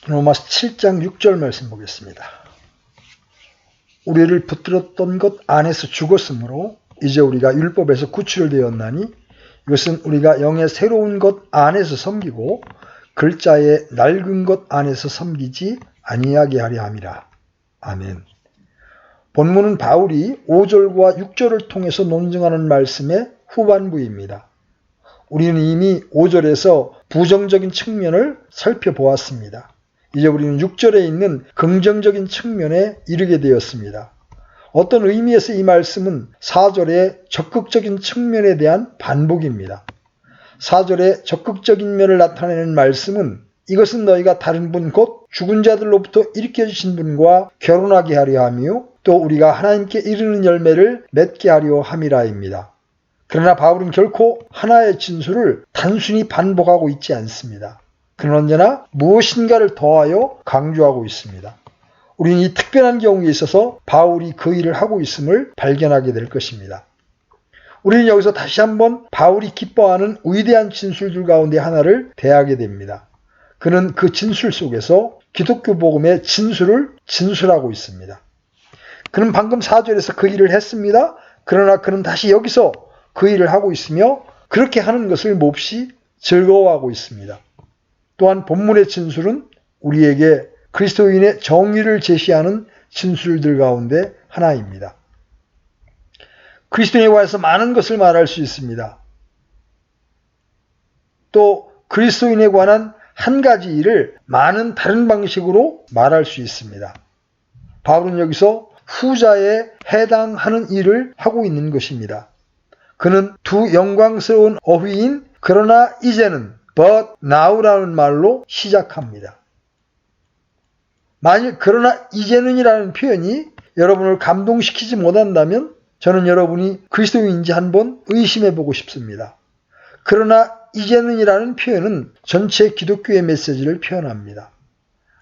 로마서 7장 6절 말씀 보겠습니다. 우리를 붙들었던 것 안에서 죽었으므로 이제 우리가 율법에서 구출되었나니 이것은 우리가 영의 새로운 것 안에서 섬기고 글자의 낡은 것 안에서 섬기지 아니하게 하려 함이라. 아멘. 본문은 바울이 5절과 6절을 통해서 논증하는 말씀의 후반부입니다. 우리는 이미 5절에서 부정적인 측면을 살펴보았습니다. 이제 우리는 6절에 있는 긍정적인 측면에 이르게 되었습니다. 어떤 의미에서 이 말씀은 4절의 적극적인 측면에 대한 반복입니다. 4절의 적극적인 면을 나타내는 말씀은 이것은 너희가 다른 분 곧 죽은 자들로부터 일으켜주신 분과 결혼하게 하려 하며 또 우리가 하나님께 이르는 열매를 맺게 하려 함이라입니다. 그러나 바울은 결코 하나의 진술을 단순히 반복하고 있지 않습니다. 그는 언제나 무엇인가를 더하여 강조하고 있습니다. 우리는 이 특별한 경우에 있어서 바울이 그 일을 하고 있음을 발견하게 될 것입니다. 우리는 여기서 다시 한번 바울이 기뻐하는 위대한 진술들 가운데 하나를 대하게 됩니다. 그는 그 진술 속에서 기독교 복음의 진술을 진술하고 있습니다. 그는 방금 4절에서 그 일을 했습니다. 그러나 그는 다시 여기서 그 일을 하고 있으며 그렇게 하는 것을 몹시 즐거워하고 있습니다. 또한 본문의 진술은 우리에게 그리스도인의 정의를 제시하는 진술들 가운데 하나입니다. 그리스도인에 관해서 많은 것을 말할 수 있습니다. 또 그리스도인에 관한 한 가지 일을 많은 다른 방식으로 말할 수 있습니다. 바울은 여기서 후자에 해당하는 일을 하고 있는 것입니다. 그는 두 영광스러운 어휘인 그러나 이제는 but now라는 말로 시작합니다. 만일 그러나 이제는이라는 표현이 여러분을 감동시키지 못한다면 저는 여러분이 그리스도인인지 한번 의심해 보고 싶습니다. 그러나 이제는이라는 표현은 전체 기독교의 메시지를 표현합니다.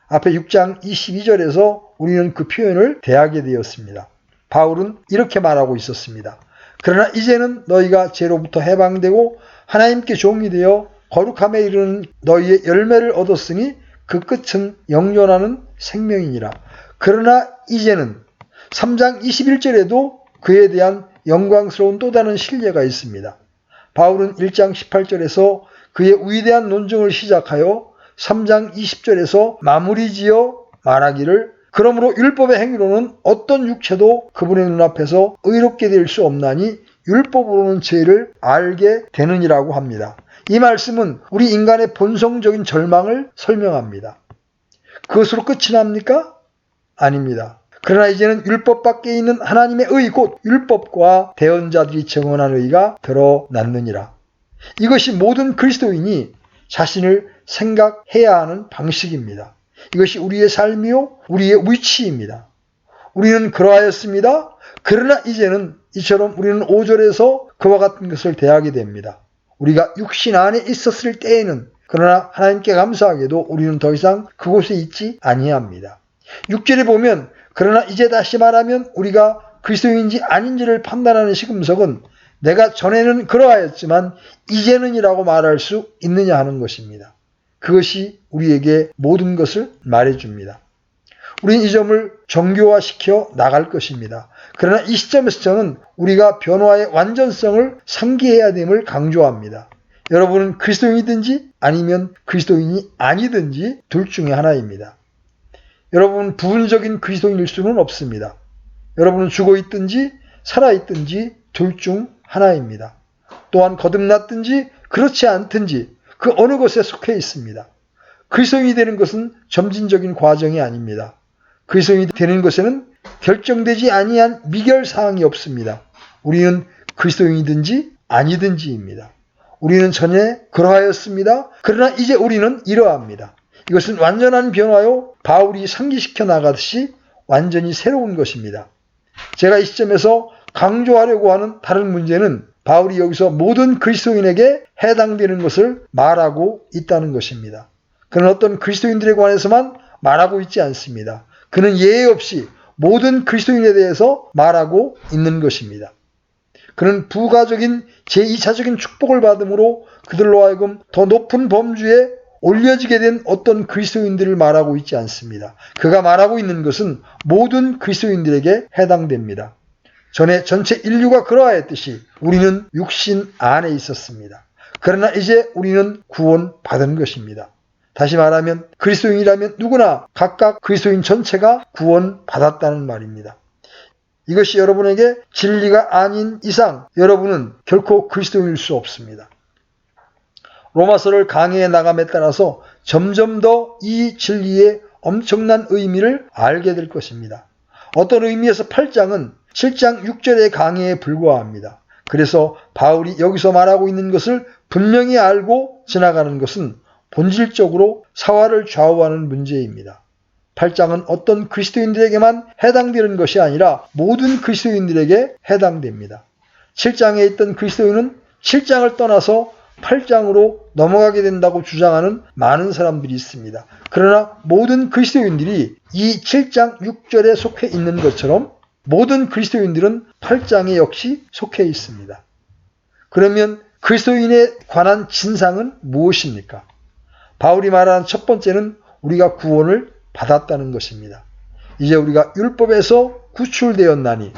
앞에 6장 22절에서 우리는 그 표현을 대하게 되었습니다. 바울은 이렇게 말하고 있었습니다. 그러나 이제는 너희가 죄로부터 해방되고 하나님께 종이 되어 거룩함에 이르는 너희의 열매를 얻었으니 그 끝은 영존하는 생명이니라. 그러나 이제는 3장 21절에도 그에 대한 영광스러운 또 다른 신뢰가 있습니다. 바울은 1장 18절에서 그의 위대한 논증을 시작하여 3장 20절에서 마무리 지어 말하기를 그러므로 율법의 행위로는 어떤 육체도 그분의 눈앞에서 의롭게 될 수 없나니 율법으로는 죄를 알게 되느니라고 합니다. 이 말씀은 우리 인간의 본성적인 절망을 설명합니다. 그것으로 끝이 납니까? 아닙니다. 그러나 이제는 율법 밖에 있는 하나님의 의 곧 율법과 대언자들이 증언한 의가 드러났느니라. 이것이 모든 그리스도인이 자신을 생각해야 하는 방식입니다. 이것이 우리의 삶이요 우리의 위치입니다. 우리는 그러하였습니다. 그러나 이제는 이처럼 우리는 5절에서 그와 같은 것을 대하게 됩니다. 우리가 육신 안에 있었을 때에는 그러나 하나님께 감사하게도 우리는 더 이상 그곳에 있지 아니합니다. 6절에 보면 그러나 이제 다시 말하면 우리가 그리스도인인지 아닌지를 판단하는 시금석은 내가 전에는 그러하였지만 이제는이라고 말할 수 있느냐 하는 것입니다. 그것이 우리에게 모든 것을 말해줍니다. 우리는 이 점을 정교화시켜 나갈 것입니다. 그러나 이 시점에서 저는 우리가 변화의 완전성을 상기해야 됨을 강조합니다. 여러분은 그리스도인이든지 아니면 그리스도인이 아니든지 둘 중에 하나입니다. 여러분은 부분적인 그리스도인일 수는 없습니다. 여러분은 죽어있든지 살아있든지 둘 중 하나입니다. 또한 거듭났든지 그렇지 않든지 그 어느 것에 속해 있습니다. 그리스도인이 되는 것은 점진적인 과정이 아닙니다. 그리스도인이 되는 것에는 결정되지 아니한 미결사항이 없습니다. 우리는 그리스도인이든지 아니든지입니다. 우리는 전에 그러하였습니다. 그러나 이제 우리는 이러합니다. 이것은 완전한 변화요 바울이 상기시켜 나가듯이 완전히 새로운 것입니다. 제가 이 시점에서 강조하려고 하는 다른 문제는 바울이 여기서 모든 그리스도인에게 해당되는 것을 말하고 있다는 것입니다. 그는 어떤 그리스도인들에 관해서만 말하고 있지 않습니다. 그는 예외 없이 모든 그리스도인에 대해서 말하고 있는 것입니다. 그는 부가적인 제2차적인 축복을 받음으로 그들로 하여금 더 높은 범주의 올려지게 된 어떤 그리스도인들을 말하고 있지 않습니다. 그가 말하고 있는 것은 모든 그리스도인들에게 해당됩니다. 전에 전체 인류가 그러하였듯이 우리는 육신 안에 있었습니다. 그러나 이제 우리는 구원받은 것입니다. 다시 말하면 그리스도인이라면 누구나 각각 그리스도인 전체가 구원받았다는 말입니다. 이것이 여러분에게 진리가 아닌 이상 여러분은 결코 그리스도인일 수 없습니다. 로마서를 강해해 나감에 따라서 점점 더 이 진리의 엄청난 의미를 알게 될 것입니다. 어떤 의미에서 8장은 7장 6절의 강해에 불과합니다. 그래서 바울이 여기서 말하고 있는 것을 분명히 알고 지나가는 것은 본질적으로 사활을 좌우하는 문제입니다. 8장은 어떤 그리스도인들에게만 해당되는 것이 아니라 모든 그리스도인들에게 해당됩니다. 7장에 있던 그리스도인은 7장을 떠나서 8장으로 넘어가게 된다고 주장하는 많은 사람들이 있습니다. 그러나 모든 그리스도인들이 이 7장 6절에 속해 있는 것처럼 모든 그리스도인들은 8장에 역시 속해 있습니다. 그러면 그리스도인에 관한 진상은 무엇입니까? 바울이 말하는 첫 번째는 우리가 구원을 받았다는 것입니다. 이제 우리가 율법에서 구출되었나니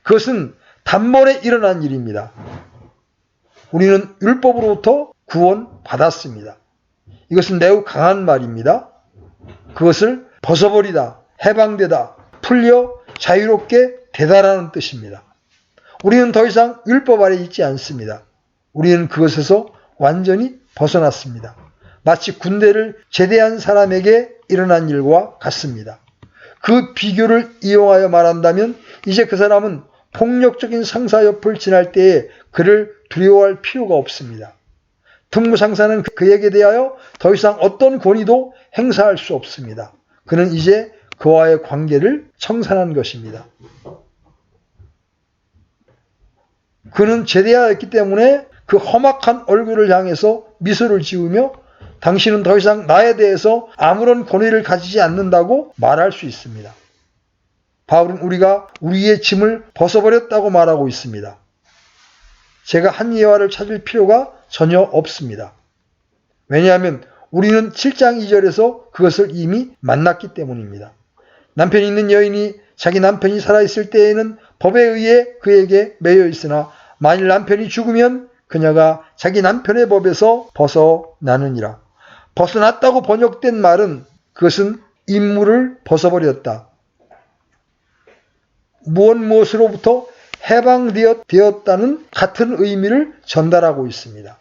그것은 단번에 일어난 일입니다. 우리는 율법으로부터 구원받았습니다. 이것은 매우 강한 말입니다. 그것을 벗어버리다, 해방되다, 풀려 자유롭게 되다라는 뜻입니다. 우리는 더 이상 율법 아래 있지 않습니다. 우리는 그것에서 완전히 벗어났습니다. 마치 군대를 제대한 사람에게 일어난 일과 같습니다. 그 비교를 이용하여 말한다면 이제 그 사람은 폭력적인 상사 옆을 지날 때에 그를 두려워할 필요가 없습니다. 특무상사는 그에게 대하여 더 이상 어떤 권위도 행사할 수 없습니다. 그는 이제 그와의 관계를 청산한 것입니다. 그는 제대하였기 때문에 그 험악한 얼굴을 향해서 미소를 지으며 당신은 더 이상 나에 대해서 아무런 권위를 가지지 않는다고 말할 수 있습니다. 바울은 우리가 우리의 짐을 벗어버렸다고 말하고 있습니다. 제가 한 예화를 찾을 필요가 전혀 없습니다. 왜냐하면 우리는 7장 2절에서 그것을 이미 만났기 때문입니다. 남편이 있는 여인이 자기 남편이 살아있을 때에는 법에 의해 그에게 매여 있으나 만일 남편이 죽으면 그녀가 자기 남편의 법에서 벗어나느니라. 벗어났다고 번역된 말은 그것은 임무를 벗어버렸다. 무엇으로부터 해방되었다는 같은 의미를 전달하고 있습니다.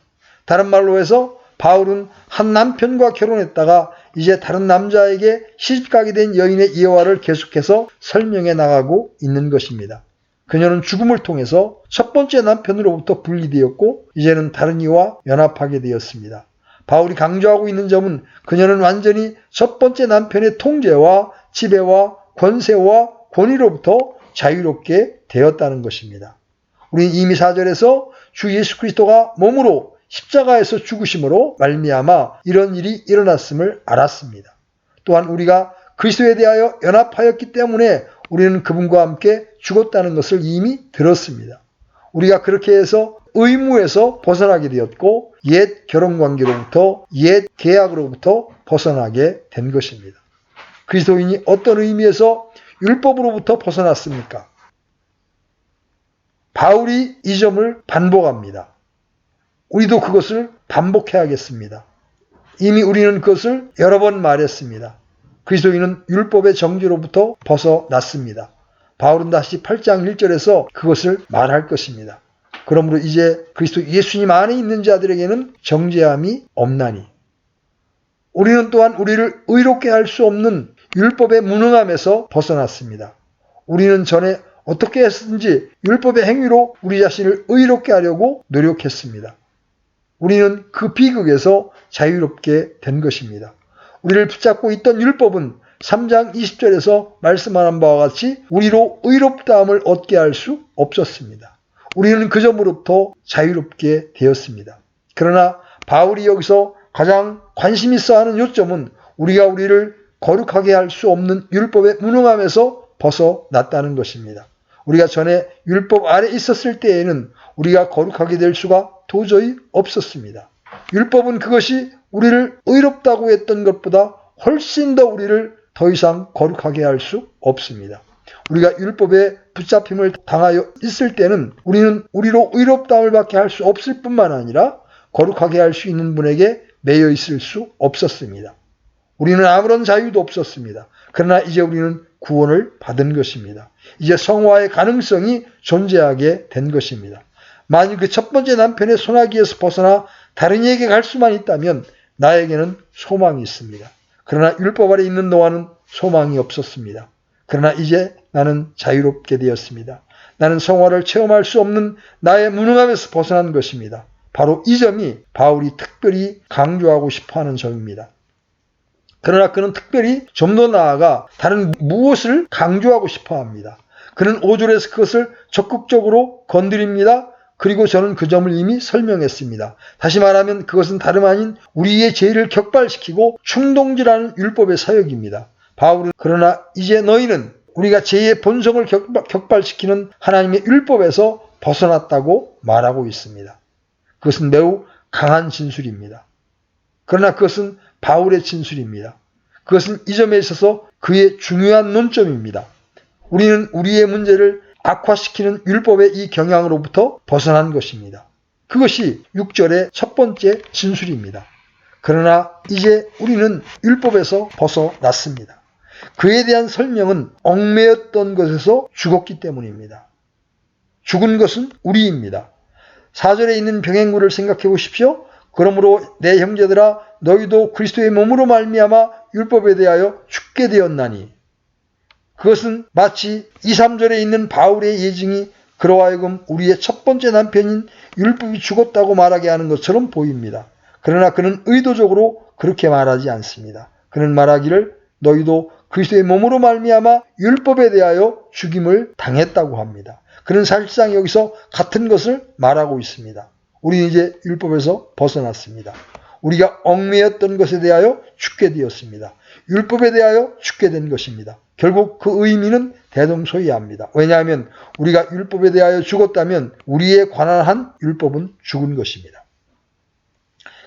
다른 말로 해서 바울은 한 남편과 결혼했다가 이제 다른 남자에게 시집가게 된 여인의 예화를 계속해서 설명해 나가고 있는 것입니다. 그녀는 죽음을 통해서 첫 번째 남편으로부터 분리되었고 이제는 다른 이와 연합하게 되었습니다. 바울이 강조하고 있는 점은 그녀는 완전히 첫 번째 남편의 통제와 지배와 권세와 권위로부터 자유롭게 되었다는 것입니다. 우리는 이미 4절에서 주 예수 그리스도가 몸으로 십자가에서 죽으심으로 말미암아 이런 일이 일어났음을 알았습니다. 또한 우리가 그리스도에 대하여 연합하였기 때문에 우리는 그분과 함께 죽었다는 것을 이미 들었습니다. 우리가 그렇게 해서 의무에서 벗어나게 되었고 옛 결혼관계로부터 옛 계약으로부터 벗어나게 된 것입니다. 그리스도인이 어떤 의미에서 율법으로부터 벗어났습니까? 바울이 이 점을 반복합니다. 우리도 그것을 반복해야겠습니다. 이미 우리는 그것을 여러 번 말했습니다. 그리스도인은 율법의 정죄로부터 벗어났습니다. 바울은 다시 8장 1절에서 그것을 말할 것입니다. 그러므로 이제 그리스도 예수님 안에 있는 자들에게는 정죄함이 없나니 우리는 또한 우리를 의롭게 할 수 없는 율법의 무능함에서 벗어났습니다. 우리는 전에 어떻게 했든지 율법의 행위로 우리 자신을 의롭게 하려고 노력했습니다. 우리는 그 비극에서 자유롭게 된 것입니다. 우리를 붙잡고 있던 율법은 3장 20절에서 말씀하는 바와 같이 우리로 의롭다함을 얻게 할 수 없었습니다. 우리는 그 점으로부터 자유롭게 되었습니다. 그러나 바울이 여기서 가장 관심 있어 하는 요점은 우리가 우리를 거룩하게 할 수 없는 율법의 무능함에서 벗어났다는 것입니다. 우리가 전에 율법 아래 있었을 때에는 우리가 거룩하게 될 수가 도저히 없었습니다. 율법은 그것이 우리를 의롭다고 했던 것보다 훨씬 더 우리를 더 이상 거룩하게 할 수 없습니다. 우리가 율법에 붙잡힘을 당하여 있을 때는 우리는 우리로 의롭다함을 받게 할 수 없을 뿐만 아니라 거룩하게 할 수 있는 분에게 매여 있을 수 없었습니다. 우리는 아무런 자유도 없었습니다. 그러나 이제 우리는 구원을 받은 것입니다. 이제 성화의 가능성이 존재하게 된 것입니다. 만일 그 첫 번째 남편의 손아귀에서 벗어나 다른 이에게 갈 수만 있다면 나에게는 소망이 있습니다. 그러나 율법 아래 있는 동안은 소망이 없었습니다. 그러나 이제 나는 자유롭게 되었습니다. 나는 성화를 체험할 수 없는 나의 무능함에서 벗어난 것입니다. 바로 이 점이 바울이 특별히 강조하고 싶어하는 점입니다. 그러나 그는 특별히 좀 더 나아가 다른 무엇을 강조하고 싶어합니다. 그는 5절에서 그것을 적극적으로 건드립니다. 그리고 저는 그 점을 이미 설명했습니다. 다시 말하면 그것은 다름 아닌 우리의 죄를 격발시키고 충동질하는 율법의 사역입니다. 바울은 그러나 이제 너희는 우리가 죄의 본성을 격발시키는 하나님의 율법에서 벗어났다고 말하고 있습니다. 그것은 매우 강한 진술입니다. 그러나 그것은 바울의 진술입니다. 그것은 이 점에 있어서 그의 중요한 논점입니다. 우리는 우리의 문제를 악화시키는 율법의 이 경향으로부터 벗어난 것입니다. 그것이 6절의 첫 번째 진술입니다. 그러나 이제 우리는 율법에서 벗어났습니다. 그에 대한 설명은 얽매였던 것에서 죽었기 때문입니다. 죽은 것은 우리입니다. 4절에 있는 병행구를 생각해 보십시오. 그러므로 내 형제들아 너희도 그리스도의 몸으로 말미암아 율법에 대하여 죽게 되었나니. 그것은 마치 2, 3절에 있는 바울의 예증이 그로 하여금 우리의 첫 번째 남편인 율법이 죽었다고 말하게 하는 것처럼 보입니다. 그러나 그는 의도적으로 그렇게 말하지 않습니다. 그는 말하기를 너희도 그리스도의 몸으로 말미암아 율법에 대하여 죽임을 당했다고 합니다. 그는 사실상 여기서 같은 것을 말하고 있습니다. 우리는 이제 율법에서 벗어났습니다. 우리가 얽매였던 것에 대하여 죽게 되었습니다. 율법에 대하여 죽게 된 것입니다. 결국 그 의미는 대동소이합니다. 왜냐하면 우리가 율법에 대하여 죽었다면 우리에 관한 한 율법은 죽은 것입니다.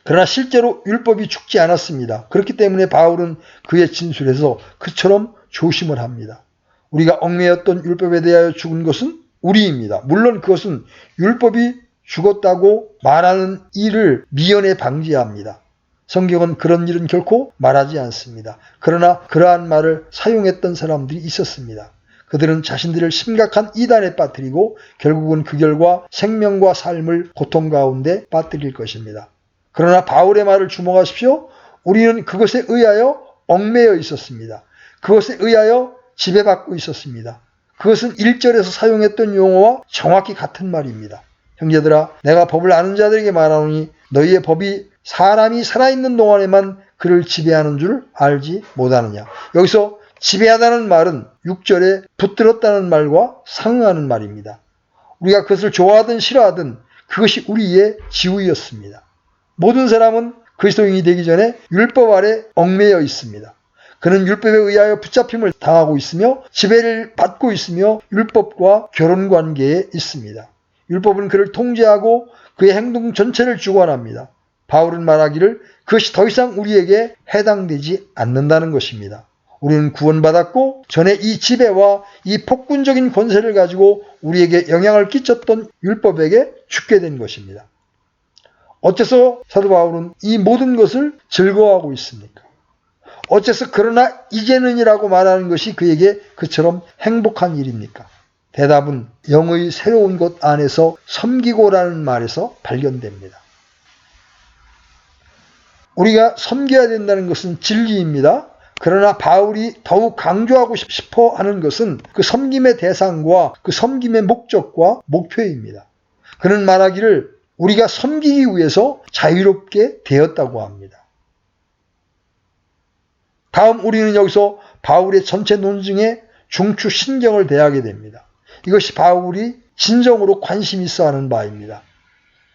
그러나 실제로 율법이 죽지 않았습니다. 그렇기 때문에 바울은 그의 진술에서 그처럼 조심을 합니다. 우리가 얽매였던 율법에 대하여 죽은 것은 우리입니다. 물론 그것은 율법이 죽었다고 말하는 일을 미연에 방지합니다. 성경은 그런 일은 결코 말하지 않습니다. 그러나 그러한 말을 사용했던 사람들이 있었습니다. 그들은 자신들을 심각한 이단에 빠뜨리고 결국은 그 결과 생명과 삶을 고통 가운데 빠뜨릴 것입니다. 그러나 바울의 말을 주목하십시오. 우리는 그것에 의하여 얽매여 있었습니다. 그것에 의하여 지배받고 있었습니다. 그것은 1절에서 사용했던 용어와 정확히 같은 말입니다. 형제들아 내가 법을 아는 자들에게 말하노니 너희의 법이 사람이 살아있는 동안에만 그를 지배하는 줄 알지 못하느냐. 여기서 지배하다는 말은 6절에 붙들었다는 말과 상응하는 말입니다. 우리가 그것을 좋아하든 싫어하든 그것이 우리의 지위였습니다. 모든 사람은 그리스도인이 되기 전에 율법 아래 얽매여 있습니다. 그는 율법에 의하여 붙잡힘을 당하고 있으며 지배를 받고 있으며 율법과 결혼관계에 있습니다. 율법은 그를 통제하고 그의 행동 전체를 주관합니다. 바울은 말하기를 그것이 더 이상 우리에게 해당되지 않는다는 것입니다. 우리는 구원받았고 전에 이 지배와 이 폭군적인 권세를 가지고 우리에게 영향을 끼쳤던 율법에게 죽게 된 것입니다. 어째서 사도 바울은 이 모든 것을 즐거워하고 있습니까? 어째서 그러나 이제는이라고 말하는 것이 그에게 그처럼 행복한 일입니까? 대답은 영의 새로운 것 안에서 섬기고라는 말에서 발견됩니다. 우리가 섬겨야 된다는 것은 진리입니다. 그러나 바울이 더욱 강조하고 싶어 하는 것은 그 섬김의 대상과 그 섬김의 목적과 목표입니다. 그는 말하기를 우리가 섬기기 위해서 자유롭게 되었다고 합니다. 다음 우리는 여기서 바울의 전체 논증에 중추 신경을 대하게 됩니다. 이것이 바울이 진정으로 관심 있어 하는 바입니다.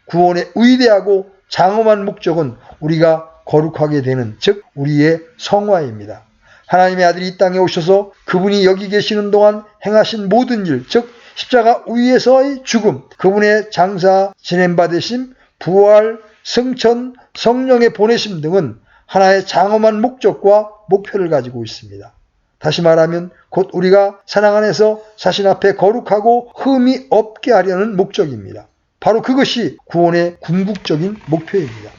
구원의 위대하고 장엄한 목적은 우리가 거룩하게 되는, 즉 우리의 성화입니다. 하나님의 아들이 이 땅에 오셔서 그분이 여기 계시는 동안 행하신 모든 일, 즉 십자가 위에서의 죽음, 그분의 장사, 진행받으심, 부활, 승천, 성령의 보내심 등은 하나의 장엄한 목적과 목표를 가지고 있습니다. 다시 말하면 곧 우리가 사랑 안에서 자신 앞에 거룩하고 흠이 없게 하려는 목적입니다. 바로 그것이 구원의 궁극적인 목표입니다.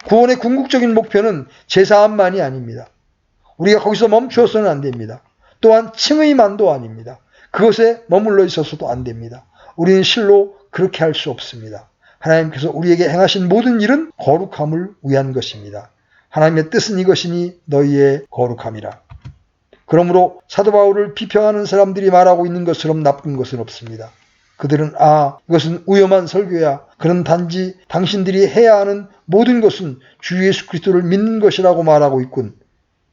구원의 궁극적인 목표는 제사함만이 아닙니다. 우리가 거기서 멈추어서는 안 됩니다. 또한 칭의만도 아닙니다. 그것에 머물러 있어서도 안 됩니다. 우리는 실로 그렇게 할 수 없습니다. 하나님께서 우리에게 행하신 모든 일은 거룩함을 위한 것입니다. 하나님의 뜻은 이것이니 너희의 거룩함이라. 그러므로 사도 바울을 비평하는 사람들이 말하고 있는 것처럼 나쁜 것은 없습니다. 그들은 이것은 위험한 설교야. 그는 단지 당신들이 해야 하는 모든 것은 주 예수 그리스도를 믿는 것이라고 말하고 있군.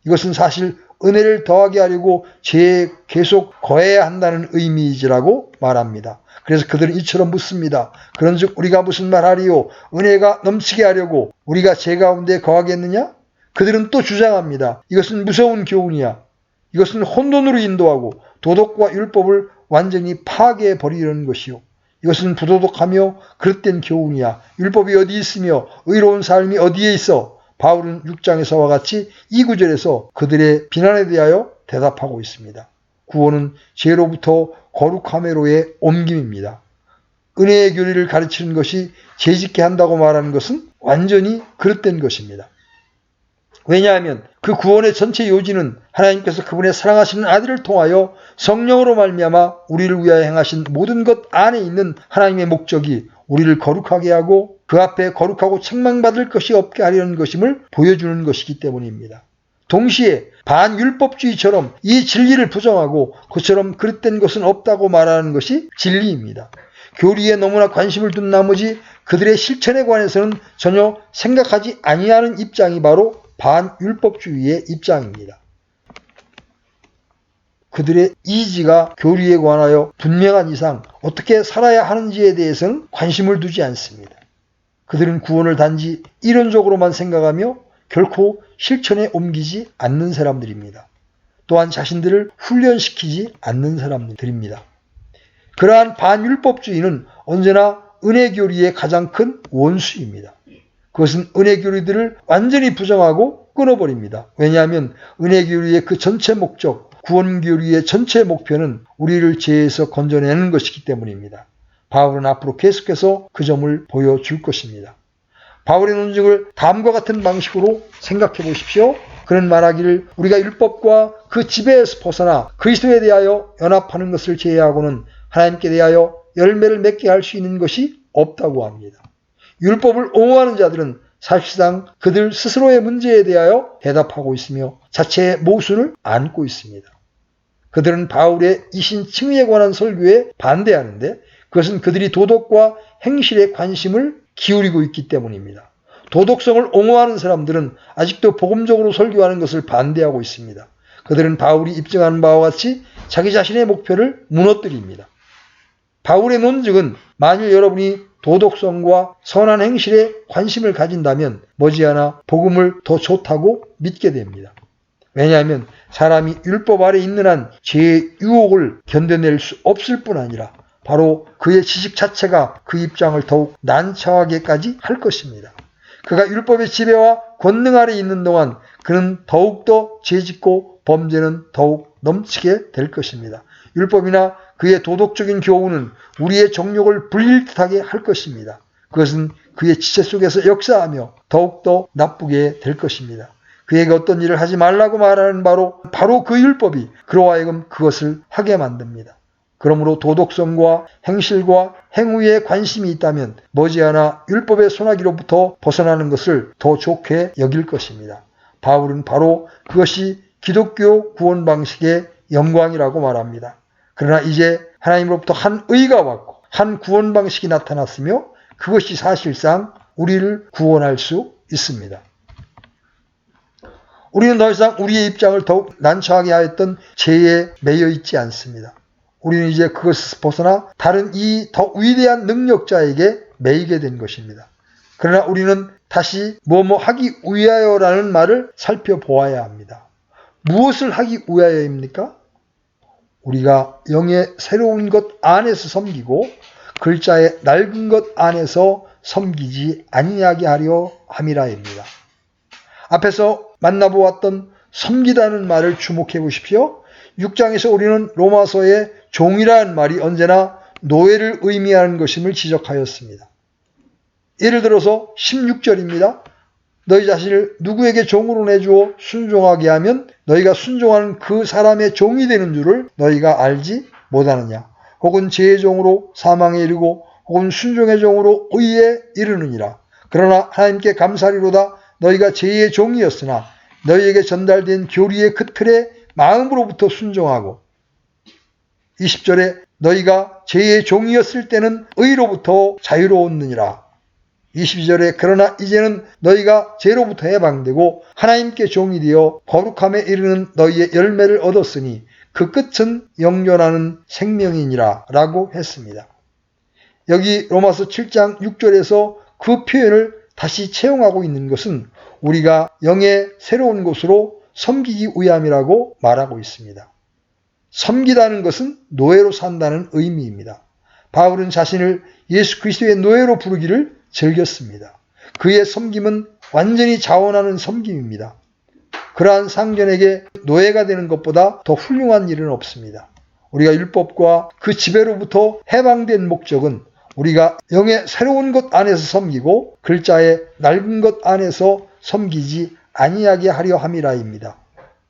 이것은 사실 은혜를 더하게 하려고 죄에 계속 거해야 한다는 의미이지라고 말합니다. 그래서 그들은 이처럼 묻습니다. 그런즉 우리가 무슨 말하리요? 은혜가 넘치게 하려고 우리가 죄 가운데 거하겠느냐? 그들은 또 주장합니다. 이것은 무서운 교훈이야. 이것은 혼돈으로 인도하고 도덕과 율법을 완전히 파괴해버리려는 것이요. 이것은 부도덕하며 그릇된 교훈이야. 율법이 어디 있으며 의로운 삶이 어디에 있어? 바울은 6장에서와 같이 이 구절에서 그들의 비난에 대하여 대답하고 있습니다. 구원은 죄로부터 거룩함으로의 옮김입니다. 은혜의 교리를 가르치는 것이 죄짓게 한다고 말하는 것은 완전히 그릇된 것입니다. 왜냐하면 그 구원의 전체 요지는 하나님께서 그분의 사랑하시는 아들을 통하여 성령으로 말미암아 우리를 위하여 행하신 모든 것 안에 있는 하나님의 목적이 우리를 거룩하게 하고 그 앞에 거룩하고 책망받을 것이 없게 하려는 것임을 보여주는 것이기 때문입니다. 동시에 반율법주의처럼 이 진리를 부정하고 그처럼 그릇된 것은 없다고 말하는 것이 진리입니다. 교리에 너무나 관심을 둔 나머지 그들의 실천에 관해서는 전혀 생각하지 아니하는 입장이 바로 반율법주의의 입장입니다. 그들의 이지가 교리에 관하여 분명한 이상 어떻게 살아야 하는지에 대해서는 관심을 두지 않습니다. 그들은 구원을 단지 이론적으로만 생각하며 결코 실천에 옮기지 않는 사람들입니다. 또한 자신들을 훈련시키지 않는 사람들입니다. 그러한 반율법주의는 언제나 은혜교리의 가장 큰 원수입니다. 그것은 은혜교리들을 완전히 부정하고 끊어버립니다. 왜냐하면 은혜교리의 그 전체 목적, 구원교리의 전체 목표는 우리를 죄에서 건져내는 것이기 때문입니다. 바울은 앞으로 계속해서 그 점을 보여줄 것입니다. 바울의 논증을 다음과 같은 방식으로 생각해 보십시오. 그는 말하기를 우리가 율법과 그 지배에서 벗어나 그리스도에 대하여 연합하는 것을 제외하고는 하나님께 대하여 열매를 맺게 할 수 있는 것이 없다고 합니다. 율법을 옹호하는 자들은 사실상 그들 스스로의 문제에 대하여 대답하고 있으며 자체의 모순을 안고 있습니다. 그들은 바울의 이신 칭의에 관한 설교에 반대하는데 그것은 그들이 도덕과 행실에 관심을 기울이고 있기 때문입니다. 도덕성을 옹호하는 사람들은 아직도 복음적으로 설교하는 것을 반대하고 있습니다. 그들은 바울이 입증하는 바와 같이 자기 자신의 목표를 무너뜨립니다. 바울의 논증은 만일 여러분이 도덕성과 선한 행실에 관심을 가진다면 머지않아 복음을 더 좋다고 믿게 됩니다. 왜냐하면 사람이 율법 아래 있는 한 죄의 유혹을 견뎌낼 수 없을 뿐 아니라 바로 그의 지식 자체가 그 입장을 더욱 난처하게까지 할 것입니다. 그가 율법의 지배와 권능 아래 있는 동안 그는 더욱더 죄짓고 범죄는 더욱 넘치게 될 것입니다. 율법이나 그의 도덕적인 교훈은 우리의 정욕을 불릴 듯하게 할 것입니다. 그것은 그의 지체 속에서 역사하며 더욱더 나쁘게 될 것입니다. 그에게 어떤 일을 하지 말라고 말하는 바로 그 율법이 그로 하여금 그것을 하게 만듭니다. 그러므로 도덕성과 행실과 행위에 관심이 있다면 머지않아 율법의 소나기로부터 벗어나는 것을 더 좋게 여길 것입니다. 바울은 바로 그것이 기독교 구원 방식의 영광이라고 말합니다. 그러나 이제 하나님으로부터 한 의가 왔고 한 구원 방식이 나타났으며 그것이 사실상 우리를 구원할 수 있습니다. 우리는 더 이상 우리의 입장을 더욱 난처하게 하였던 죄에 매여 있지 않습니다. 우리는 이제 그것에서 벗어나 다른 이 더 위대한 능력자에게 매이게 된 것입니다. 그러나 우리는 다시 뭐뭐 하기 위하여라는 말을 살펴보아야 합니다. 무엇을 하기 위하여입니까? 우리가 영의 새로운 것 안에서 섬기고 글자의 낡은 것 안에서 섬기지 아니하게 하려 함이라입니다. 앞에서 만나보았던 섬기다는 말을 주목해 보십시오. 6장에서 우리는 로마서의 종이라는 말이 언제나 노예를 의미하는 것임을 지적하였습니다. 예를 들어서 16절입니다. 너희 자신을 누구에게 종으로 내주어 순종하게 하면 너희가 순종하는 그 사람의 종이 되는 줄을 너희가 알지 못하느냐. 혹은 죄의 종으로 사망에 이르고 혹은 순종의 종으로 의에 이르느니라. 그러나 하나님께 감사리로다. 너희가 죄의 종이었으나 너희에게 전달된 교리의 그 틀에 마음으로부터 순종하고 20절에 너희가 죄의 종이었을 때는 의로부터 자유로웠느니라. 22절에 그러나 이제는 너희가 죄로부터 해방되고 하나님께 종이 되어 거룩함에 이르는 너희의 열매를 얻었으니 그 끝은 영존하는 생명이니라 라고 했습니다. 여기 로마서 7장 6절에서 그 표현을 다시 채용하고 있는 것은 우리가 영의 새로운 곳으로 섬기기 위함이라고 말하고 있습니다. 섬기다는 것은 노예로 산다는 의미입니다. 바울은 자신을 예수 그리스도의 노예로 부르기를 즐겼습니다. 그의 섬김은 완전히 자원하는 섬김입니다. 그러한 상전에게 노예가 되는 것보다 더 훌륭한 일은 없습니다. 우리가 율법과 그 지배로부터 해방된 목적은 우리가 영의 새로운 것 안에서 섬기고 글자의 낡은 것 안에서 섬기지 아니하게 하려 함이라입니다.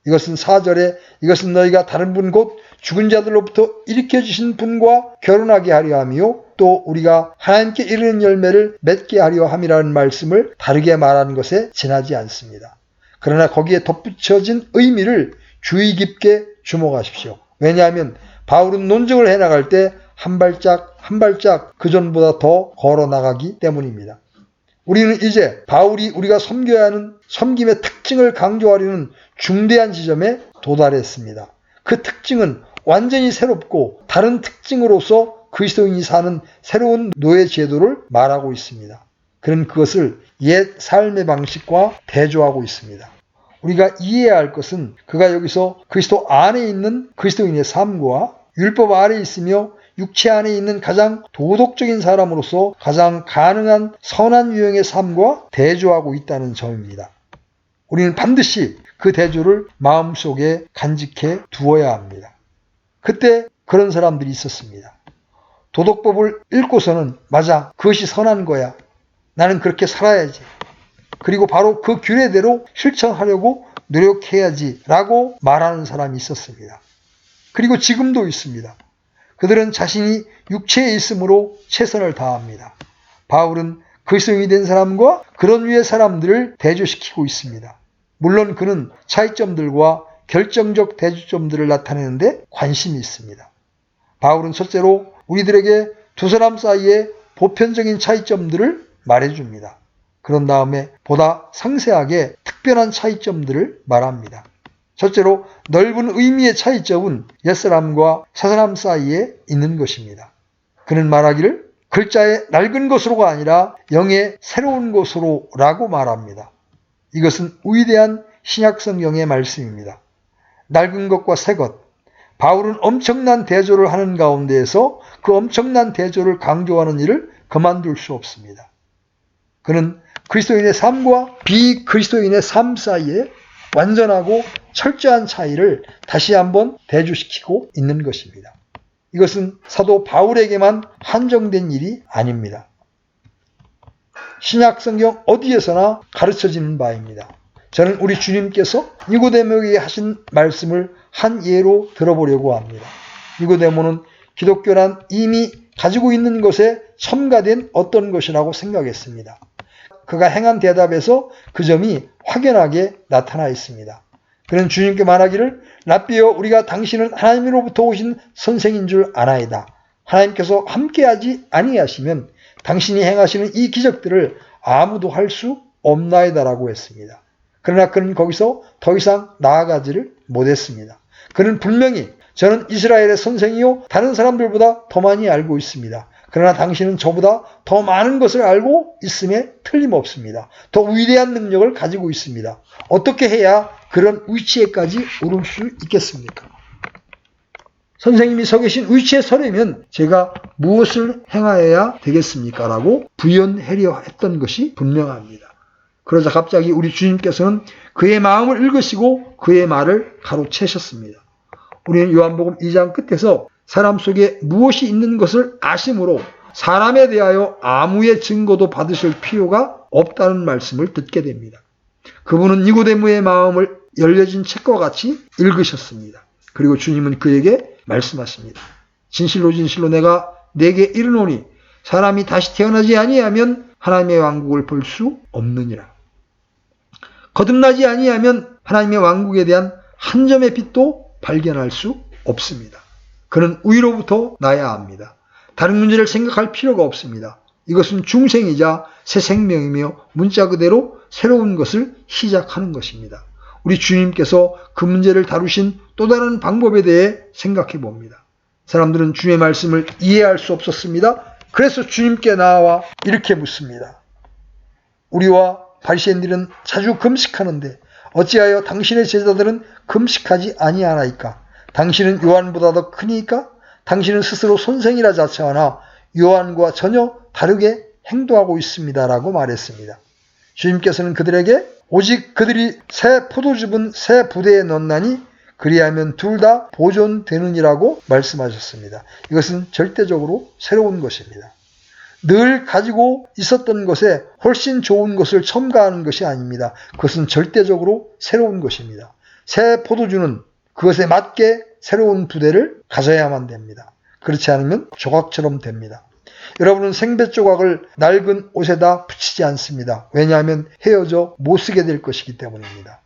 이것은 4절에 이것은 너희가 다른 분 곧 죽은 자들로부터 일으켜주신 분과 결혼하게 하려 함이요 또 우리가 하나님께 이르는 열매를 맺게 하려 함이라는 말씀을 다르게 말하는 것에 지나지 않습니다. 그러나 거기에 덧붙여진 의미를 주의 깊게 주목하십시오. 왜냐하면 바울은 논증을 해나갈 때 한 발짝 한 발짝 그전보다 더 걸어나가기 때문입니다. 우리는 이제 바울이 우리가 섬겨야 하는 섬김의 특징을 강조하려는 중대한 지점에 도달했습니다. 그 특징은 완전히 새롭고 다른 특징으로서 그리스도인이 사는 새로운 노예 제도를 말하고 있습니다. 그는 그것을 옛 삶의 방식과 대조하고 있습니다. 우리가 이해해야 할 것은 그가 여기서 그리스도 안에 있는 그리스도인의 삶과 율법 아래에 있으며 육체 안에 있는 가장 도덕적인 사람으로서 가장 가능한 선한 유형의 삶과 대조하고 있다는 점입니다. 우리는 반드시 그 대조를 마음속에 간직해 두어야 합니다. 그때 그런 사람들이 있었습니다. 도덕법을 읽고서는 맞아, 그것이 선한 거야. 나는 그렇게 살아야지. 그리고 바로 그 규례대로 실천하려고 노력해야지 라고 말하는 사람이 있었습니다. 그리고 지금도 있습니다. 그들은 자신이 육체에 있으므로 최선을 다합니다. 바울은 그리스도인이 된 사람과 그런 류의 사람들을 대조시키고 있습니다. 물론 그는 차이점들과 결정적 대조점들을 나타내는데 관심이 있습니다. 바울은 첫째로 우리들에게 두 사람 사이의 보편적인 차이점들을 말해줍니다. 그런 다음에 보다 상세하게 특별한 차이점들을 말합니다. 첫째로 넓은 의미의 차이점은 옛사람과 새사람 사이에 있는 것입니다. 그는 말하기를 글자의 낡은 것으로가 아니라 영의 새로운 것으로 라고 말합니다. 이것은 위대한 신약성경의 말씀입니다. 낡은 것과 새 것, 바울은 엄청난 대조를 하는 가운데에서 그 엄청난 대조를 강조하는 일을 그만둘 수 없습니다. 그는 그리스도인의 삶과 비그리스도인의 삶 사이에 완전하고 철저한 차이를 다시 한번 대조시키고 있는 것입니다. 이것은 사도 바울에게만 한정된 일이 아닙니다. 신약성경 어디에서나 가르쳐지는 바입니다. 저는 우리 주님께서 니고데모에게 하신 말씀을 한 예로 들어보려고 합니다. 니고데모는 기독교란 이미 가지고 있는 것에 첨가된 어떤 것이라고 생각했습니다. 그가 행한 대답에서 그 점이 확연하게 나타나 있습니다. 그는 주님께 말하기를 랍비여 우리가 당신은 하나님으로부터 오신 선생인 줄 아나이다. 하나님께서 함께하지 아니하시면 당신이 행하시는 이 기적들을 아무도 할 수 없나이다라고 했습니다. 그러나 그는 거기서 더 이상 나아가지를 못했습니다. 그는 분명히 저는 이스라엘의 선생이요 다른 사람들보다 더 많이 알고 있습니다. 그러나 당신은 저보다 더 많은 것을 알고 있음에 틀림없습니다. 더 위대한 능력을 가지고 있습니다. 어떻게 해야 그런 위치에까지 오를 수 있겠습니까? 선생님이 서 계신 위치에 서려면 제가 무엇을 행하여야 되겠습니까? 라고 부연하려 했던 것이 분명합니다. 그러자 갑자기 우리 주님께서는 그의 마음을 읽으시고 그의 말을 가로채셨습니다. 우리는 요한복음 2장 끝에서 사람 속에 무엇이 있는 것을 아심으로 사람에 대하여 아무의 증거도 받으실 필요가 없다는 말씀을 듣게 됩니다. 그분은 니고데모의 마음을 열려진 책과 같이 읽으셨습니다. 그리고 주님은 그에게 말씀하십니다. 진실로 진실로 내가 네게 이르노니 사람이 다시 태어나지 아니하면 하나님의 왕국을 볼 수 없느니라. 거듭나지 아니하면 하나님의 왕국에 대한 한 점의 빛도 발견할 수 없습니다. 그는 위로부터 나야 합니다. 다른 문제를 생각할 필요가 없습니다. 이것은 중생이자 새 생명이며 문자 그대로 새로운 것을 시작하는 것입니다. 우리 주님께서 그 문제를 다루신 또 다른 방법에 대해 생각해 봅니다. 사람들은 주님의 말씀을 이해할 수 없었습니다. 그래서 주님께 나와 이렇게 묻습니다. 우리와 바리새인들은 자주 금식하는데 어찌하여 당신의 제자들은 금식하지 아니하나이까? 당신은 요한보다 더 크니까? 당신은 스스로 선생이라 자처하나 요한과 전혀 다르게 행동하고 있습니다라고 말했습니다. 주님께서는 그들에게 오직 그들이 새 포도즙은 새 부대에 넣나니 그리하면 둘 다 보존되느니라고 말씀하셨습니다. 이것은 절대적으로 새로운 것입니다. 늘 가지고 있었던 것에 훨씬 좋은 것을 첨가하는 것이 아닙니다. 그것은 절대적으로 새로운 것입니다. 새 포도주는 그것에 맞게 새로운 부대를 가져야만 됩니다. 그렇지 않으면 조각처럼 됩니다. 여러분은 생배 조각을 낡은 옷에다 붙이지 않습니다. 왜냐하면 헤어져 못 쓰게 될 것이기 때문입니다.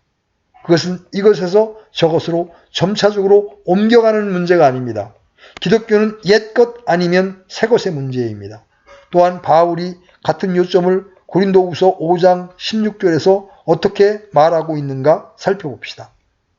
그것은 이것에서 저것으로 점차적으로 옮겨가는 문제가 아닙니다. 기독교는 옛것 아니면 새것의 문제입니다. 또한 바울이 같은 요점을 고린도후서 5장 16절에서 어떻게 말하고 있는가 살펴봅시다.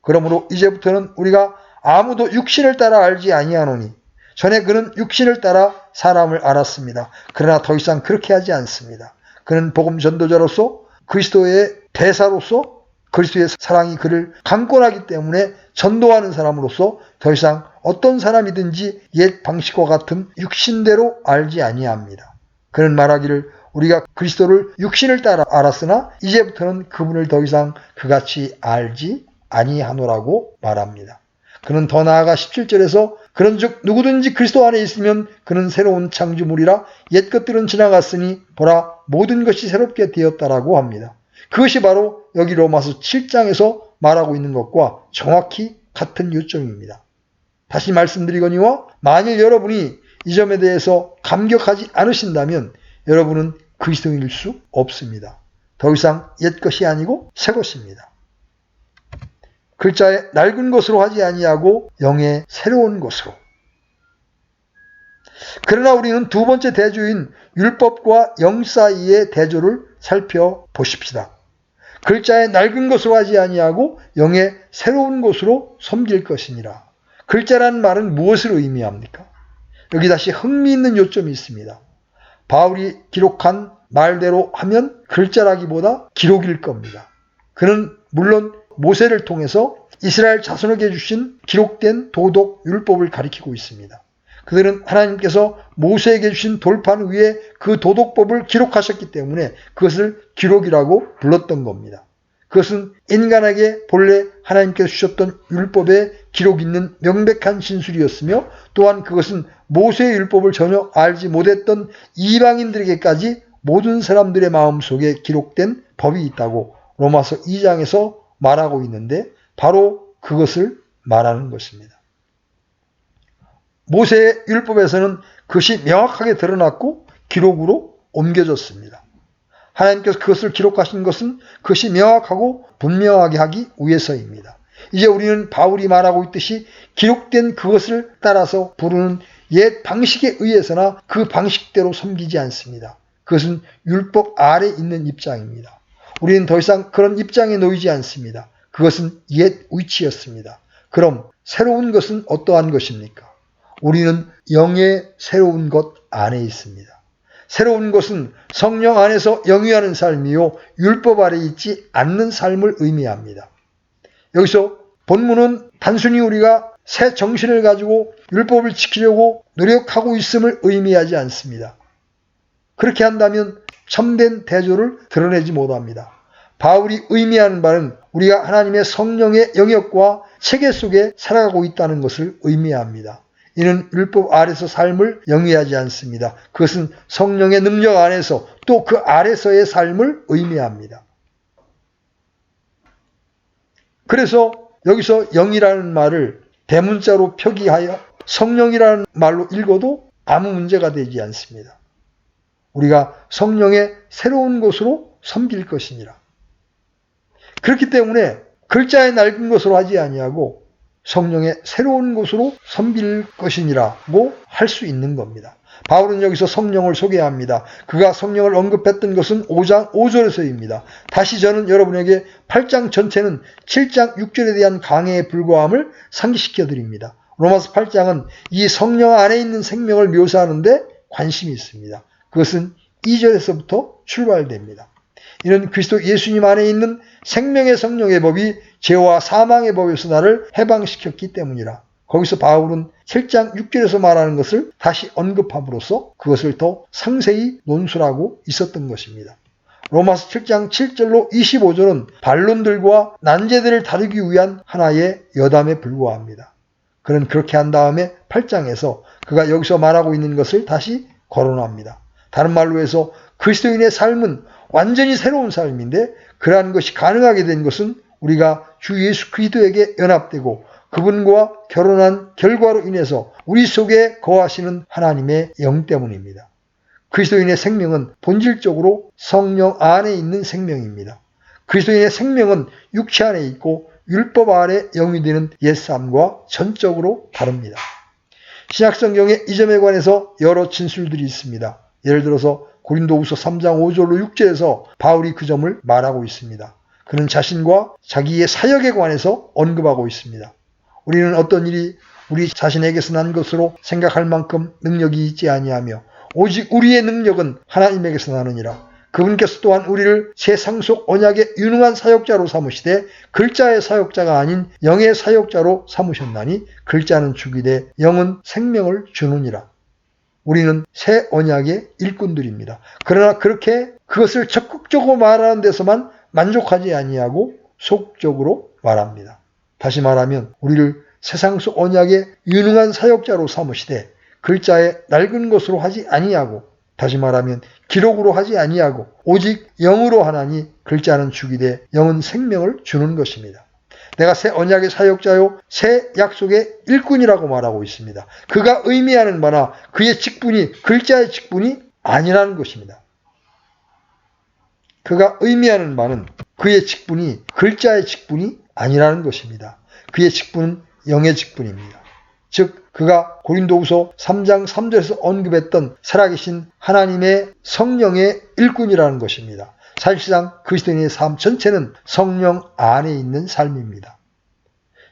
그러므로 이제부터는 우리가 아무도 육신을 따라 알지 아니하노니 전에 그는 육신을 따라 사람을 알았습니다. 그러나 더 이상 그렇게 하지 않습니다. 그는 복음 전도자로서 그리스도의 대사로서 그리스도의 사랑이 그를 강권하기 때문에 전도하는 사람으로서 더 이상 어떤 사람이든지 옛 방식과 같은 육신대로 알지 아니합니다. 그는 말하기를 우리가 그리스도를 육신을 따라 알았으나 이제부터는 그분을 더 이상 그같이 알지 아니하노라고 말합니다. 그는 더 나아가 17절에서 그런즉 누구든지 그리스도 안에 있으면 그는 새로운 창조물이라 옛 것들은 지나갔으니 보라 모든 것이 새롭게 되었다라고 합니다. 그것이 바로 여기 로마서 7장에서 말하고 있는 것과 정확히 같은 요점입니다. 다시 말씀드리거니와 만일 여러분이 이 점에 대해서 감격하지 않으신다면 여러분은 그리스도인일 수 없습니다. 더 이상 옛 것이 아니고 새 것입니다. 글자에 낡은 것으로 하지 아니하고 영의 새로운 것으로. 그러나 우리는 두 번째 대조인 율법과 영 사이의 대조를 살펴보십시다. 글자에 낡은 것으로 하지 아니하고 영의 새로운 것으로 섬길 것이니라. 글자라는 말은 무엇을 의미합니까? 여기 다시 흥미있는 요점이 있습니다. 바울이 기록한 말대로 하면 글자라기보다 기록일 겁니다. 그는 물론 모세를 통해서 이스라엘 자손에게 주신 기록된 도덕 율법을 가리키고 있습니다. 그들은 하나님께서 모세에게 주신 돌판 위에 그 도덕법을 기록하셨기 때문에 그것을 기록이라고 불렀던 겁니다. 그것은 인간에게 본래 하나님께서 주셨던 율법에 기록 있는 명백한 진술이었으며 또한 그것은 모세의 율법을 전혀 알지 못했던 이방인들에게까지 모든 사람들의 마음속에 기록된 법이 있다고 로마서 2장에서 말하고 있는데 바로 그것을 말하는 것입니다. 모세의 율법에서는 그것이 명확하게 드러났고 기록으로 옮겨졌습니다. 하나님께서 그것을 기록하신 것은 그것이 명확하고 분명하게 하기 위해서입니다. 이제 우리는 바울이 말하고 있듯이 기록된 그것을 따라서 부르는 옛 방식에 의해서나 그 방식대로 섬기지 않습니다. 그것은 율법 아래 있는 입장입니다. 우리는 더 이상 그런 입장에 놓이지 않습니다. 그것은 옛 위치였습니다. 그럼 새로운 것은 어떠한 것입니까? 우리는 영의 새로운 것 안에 있습니다. 새로운 것은 성령 안에서 영위하는 삶이요 율법 아래 있지 않는 삶을 의미합니다. 여기서 본문은 단순히 우리가 새 정신을 가지고 율법을 지키려고 노력하고 있음을 의미하지 않습니다. 그렇게 한다면 참된 대조를 드러내지 못합니다. 바울이 의미하는 바는 우리가 하나님의 성령의 영역과 체계 속에 살아가고 있다는 것을 의미합니다. 이는 율법 아래서 삶을 영위하지 않습니다. 그것은 성령의 능력 안에서 또 그 아래서의 삶을 의미합니다. 그래서 여기서 영이라는 말을 대문자로 표기하여 성령이라는 말로 읽어도 아무 문제가 되지 않습니다. 우리가 성령의 새로운 것으로 섬길 것이니라. 그렇기 때문에 글자의 낡은 것으로 하지 아니하고 성령의 새로운 것으로 섬길 것이니라고 할 수 있는 겁니다. 바울은 여기서 성령을 소개합니다. 그가 성령을 언급했던 것은 5장 5절에서입니다. 다시 저는 여러분에게 8장 전체는 7장 6절에 대한 강해에 불과함을 상기시켜 드립니다. 로마서 8장은 이 성령 안에 있는 생명을 묘사하는데 관심이 있습니다. 그것은 2절에서부터 출발됩니다. 이는 그리스도 예수님 안에 있는 생명의 성령의 법이 죄와 사망의 법에서 나를 해방시켰기 때문이라. 거기서 바울은 7장 6절에서 말하는 것을 다시 언급함으로써 그것을 더 상세히 논술하고 있었던 것입니다. 로마서 7장 7절로 25절은 반론들과 난제들을 다루기 위한 하나의 여담에 불과합니다. 그는 그렇게 한 다음에 8장에서 그가 여기서 말하고 있는 것을 다시 거론합니다. 다른 말로 해서 그리스도인의 삶은 완전히 새로운 삶인데 그러한 것이 가능하게 된 것은 우리가 주 예수 그리스도에게 연합되고 그분과 결혼한 결과로 인해서 우리 속에 거하시는 하나님의 영 때문입니다. 그리스도인의 생명은 본질적으로 성령 안에 있는 생명입니다. 그리스도인의 생명은 육체 안에 있고 율법 아래 영이 되는 옛삶과 전적으로 다릅니다. 신약성경에 이 점에 관해서 여러 진술들이 있습니다. 예를 들어서 고린도후서 3장 5절로 6절에서 바울이 그 점을 말하고 있습니다. 그는 자신과 자기의 사역에 관해서 언급하고 있습니다. 우리는 어떤 일이 우리 자신에게서 난 것으로 생각할 만큼 능력이 있지 아니하며 오직 우리의 능력은 하나님에게서 나느니라. 그분께서 또한 우리를 세상 속 언약의 유능한 사역자로 삼으시되 글자의 사역자가 아닌 영의 사역자로 삼으셨나니 글자는 죽이되 영은 생명을 주느니라. 우리는 새 언약의 일꾼들입니다. 그러나 그렇게 그것을 적극적으로 말하는 데서만 만족하지 아니하고 속적으로 말합니다. 다시 말하면 우리를 세상 속 언약의 유능한 사역자로 삼으시되 글자의 낡은 것으로 하지 아니하고 다시 말하면 기록으로 하지 아니하고 오직 영으로 하나니 글자는 죽이되 영은 생명을 주는 것입니다. 내가 새 언약의 사역자요 새 약속의 일꾼이라고 말하고 있습니다. 그가 의미하는 바나 그의 직분이 글자의 직분이 아니라는 것입니다. 그가 의미하는 바는 그의 직분이 글자의 직분이 아니라는 것입니다. 그의 직분은 영의 직분입니다. 즉 그가 고린도후서 3장 3절에서 언급했던 살아계신 하나님의 성령의 일꾼이라는 것입니다. 사실상 그리스도인의 삶 전체는 성령 안에 있는 삶입니다.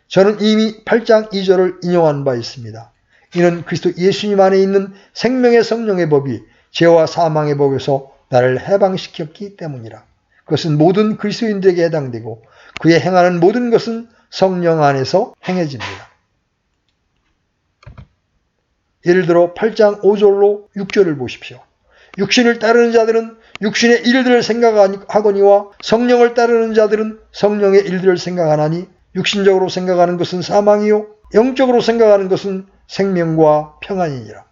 저는 이미 8장 2절을 인용한 바 있습니다. 이는 그리스도 예수님 안에 있는 생명의 성령의 법이 죄와 사망의 법에서 나를 해방시켰기 때문이라. 그것은 모든 그리스도인들에게 해당되고 그의 행하는 모든 것은 성령 안에서 행해집니다. 예를 들어 8장 5절로 6절을 보십시오. 육신을 따르는 자들은 육신의 일들을 생각하거니와 성령을 따르는 자들은 성령의 일들을 생각하나니 육신적으로 생각하는 것은 사망이요 영적으로 생각하는 것은 생명과 평안이니라.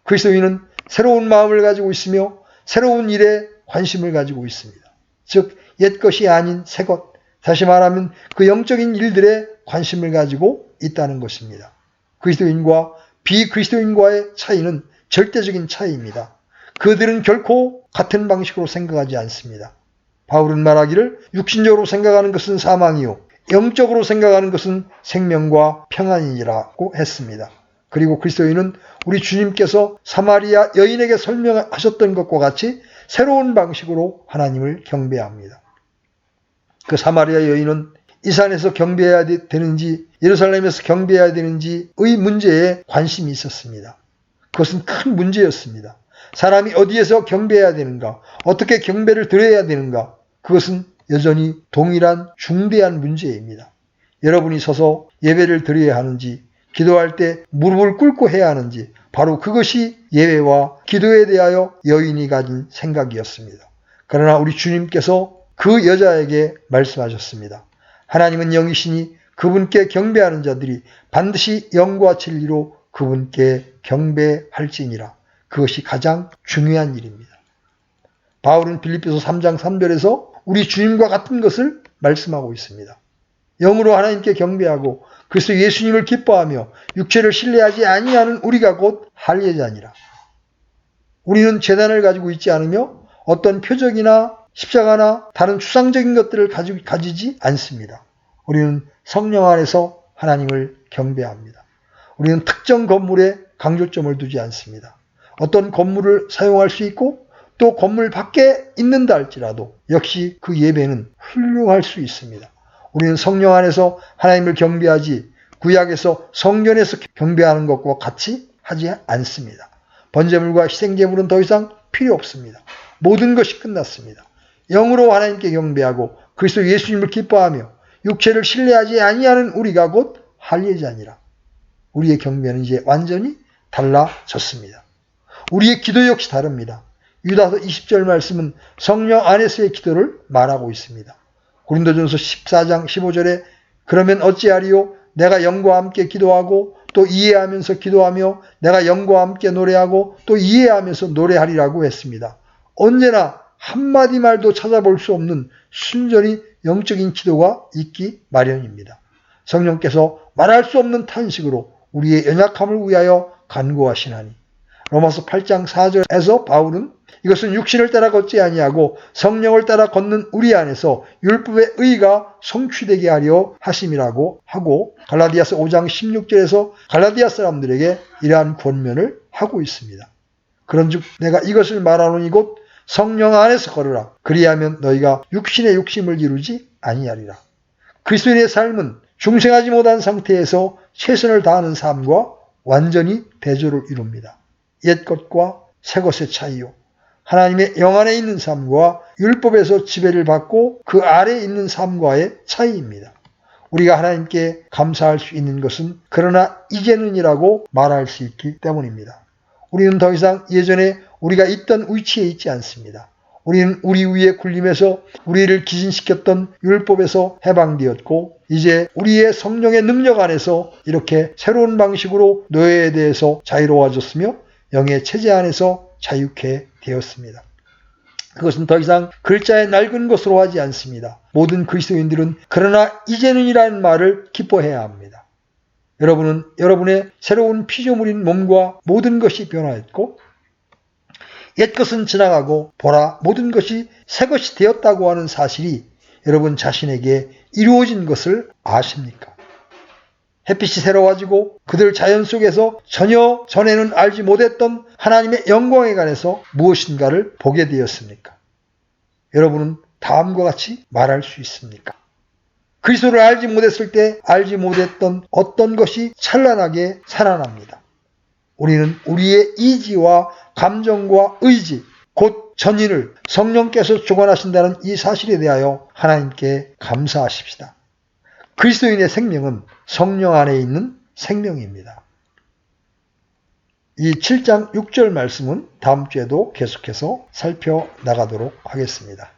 그리스도인은 새로운 마음을 가지고 있으며 새로운 일에 관심을 가지고 있습니다. 즉 옛것이 아닌 새것, 다시 말하면 그 영적인 일들에 관심을 가지고 있다는 것입니다. 그리스도인과 비그리스도인과의 차이는 절대적인 차이입니다. 그들은 결코 같은 방식으로 생각하지 않습니다. 바울은 말하기를 육신적으로 생각하는 것은 사망이요 영적으로 생각하는 것은 생명과 평안이라고 했습니다. 그리고 그리스도인은 우리 주님께서 사마리아 여인에게 설명하셨던 것과 같이 새로운 방식으로 하나님을 경배합니다. 그 사마리아 여인은 이 산에서 경배해야 되는지 예루살렘에서 경배해야 되는지의 문제에 관심이 있었습니다. 그것은 큰 문제였습니다. 사람이 어디에서 경배해야 되는가, 어떻게 경배를 드려야 되는가, 그것은 여전히 동일한 중대한 문제입니다. 여러분이 서서 예배를 드려야 하는지, 기도할 때 무릎을 꿇고 해야 하는지 바로 그것이 예배와 기도에 대하여 여인이 가진 생각이었습니다. 그러나 우리 주님께서 그 여자에게 말씀하셨습니다. 하나님은 영이시니 그분께 경배하는 자들이 반드시 영과 진리로 그분께 경배할지니라. 그것이 가장 중요한 일입니다. 바울은 빌립보서 3장 3절에서 우리 주님과 같은 것을 말씀하고 있습니다. 영으로 하나님께 경배하고 그리스도 예수님을 기뻐하며 육체를 신뢰하지 아니하는 우리가 곧 할례자니라. 우리는 제단을 가지고 있지 않으며 어떤 표적이나 십자가나 다른 추상적인 것들을 가지지 않습니다. 우리는 성령 안에서 하나님을 경배합니다. 우리는 특정 건물에 강조점을 두지 않습니다. 어떤 건물을 사용할 수 있고 또 건물 밖에 있는다 할지라도 역시 그 예배는 훌륭할 수 있습니다. 우리는 성령 안에서 하나님을 경배하지 구약에서 성전에서 경배하는 것과 같이 하지 않습니다. 번제물과 희생제물은 더 이상 필요 없습니다. 모든 것이 끝났습니다. 영으로 하나님께 경배하고 그리스도 예수님을 기뻐하며 육체를 신뢰하지 아니하는 우리가 곧 할례자니라. 우리의 경배는 이제 완전히 달라졌습니다. 우리의 기도 역시 다릅니다. 유다서 20절 말씀은 성령 안에서의 기도를 말하고 있습니다. 고린도전서 14장 15절에 그러면 어찌하리요? 내가 영과 함께 기도하고 또 이해하면서 기도하며 내가 영과 함께 노래하고 또 이해하면서 노래하리라고 했습니다. 언제나 한마디 말도 찾아볼 수 없는 순전히 영적인 기도가 있기 마련입니다. 성령께서 말할 수 없는 탄식으로 우리의 연약함을 위하여 간구하시나니. 로마서 8장 4절에서 바울은 이것은 육신을 따라 걷지 아니하고 성령을 따라 걷는 우리 안에서 율법의 의가 성취되게 하려 하심이라고 하고 갈라디아서 5장 16절에서 갈라디아 사람들에게 이러한 권면을 하고 있습니다. 그런즉 내가 이것을 말하노니 곧 성령 안에서 걸으라. 그리하면 너희가 육신의 욕심을 이루지 아니하리라. 그리스도인의 삶은 중생하지 못한 상태에서 최선을 다하는 삶과 완전히 대조를 이룹니다. 옛것과 새것의 차이요. 하나님의 영 안에 있는 삶과 율법에서 지배를 받고 그 아래에 있는 삶과의 차이입니다. 우리가 하나님께 감사할 수 있는 것은 그러나 이제는이라고 말할 수 있기 때문입니다. 우리는 더 이상 예전에 우리가 있던 위치에 있지 않습니다. 우리는 우리 위에 굴림에서 우리를 기진시켰던 율법에서 해방되었고 이제 우리의 성령의 능력 안에서 이렇게 새로운 방식으로 노예에 대해서 자유로워졌으며 영의 체제 안에서 자유케 되었습니다. 그것은 더 이상 글자의 낡은 것으로 하지 않습니다. 모든 그리스도인들은 그러나 이제는이라는 말을 기뻐해야 합니다. 여러분은 여러분의 새로운 피조물인 몸과 모든 것이 변화했고 옛것은 지나가고 보라 모든 것이 새것이 되었다고 하는 사실이 여러분 자신에게 이루어진 것을 아십니까? 햇빛이 새로워지고 그들 자연 속에서 전혀 전에는 알지 못했던 하나님의 영광에 관해서 무엇인가를 보게 되었습니까? 여러분은 다음과 같이 말할 수 있습니까? 그리스도를 알지 못했을 때 알지 못했던 어떤 것이 찬란하게 살아납니다. 우리는 우리의 이지와 감정과 의지, 곧 전인을 성령께서 주관하신다는 이 사실에 대하여 하나님께 감사하십시다. 그리스도인의 생명은 성령 안에 있는 생명입니다. 이 7장 6절 말씀은 다음 주에도 계속해서 살펴나가도록 하겠습니다.